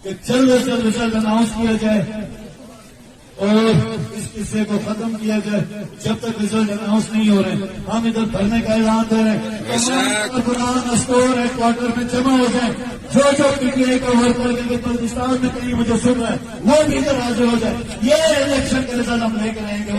कि जल्द से जल्द रिजल्ट अनाउंस किया जाए और इस किस्से को खत्म किया जाए। जब तक रिजल्ट अनाउंस नहीं हो रहे हम इधर भरने का ऐलान दे रहे हैं। कुरान स्टोर हेडक्वार्टर में जमा हो जाए। जो पीटीआई का वर्कर के पाकिस्तान में कहीं मुझे सुन रहा है वो भी इधर हाजिर हो जाए। ये इलेक्शन के रिजल्ट हम लेकर आएंगे।